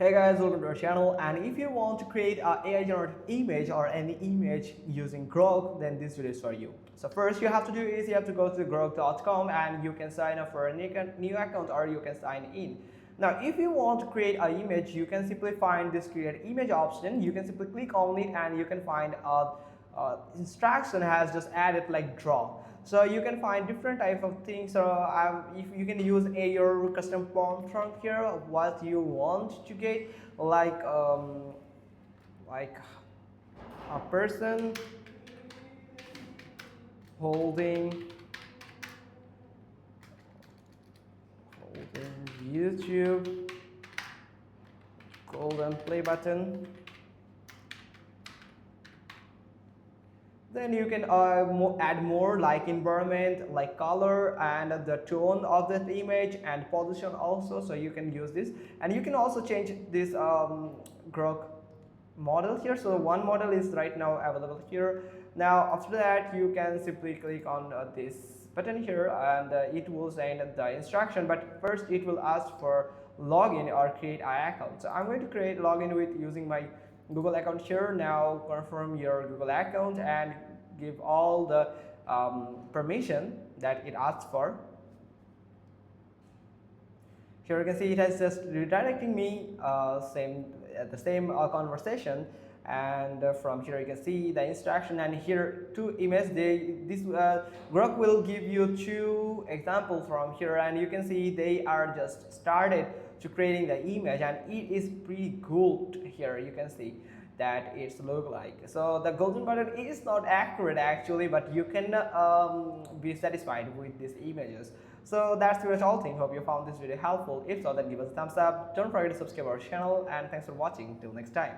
Hey guys, welcome to our channel. And if you want to create an AI generated image or any image using Grok, then this video is for you. So first you have to do is you have to go to grok.com and you can sign up for a new account or you can sign in. Now if you want to create an image, you can simply find this create image option. You can simply click on it and you can find a instruction has just added like draw. So you can find different type of things. So if you can use your custom prompt from here of what you want to get, like a person holding YouTube golden play button. Then you can add more like environment, like color and the tone of the image and position also. So you can use this, and you can also change this Grok model here. So one model is right now available here. Now after that you can simply click on this button here and it will send the instruction, but first it will ask for login or create an account. So I'm going to create login with using my Google account here. Now confirm your Google account and give all the permission that it asks for. Here you can see it has just redirecting me the same conversation, and from here you can see the instruction, and here two images. Grok will give you two examples from here, and you can see they are just started to creating the image, and it is pretty good. Here you can see that it's look like. So the golden button is not accurate actually, but you can be satisfied with these images. So that's pretty much all thing. Hope you found this video helpful. If so, then give us a thumbs up. Don't forget to subscribe our channel, and thanks for watching. Till next time.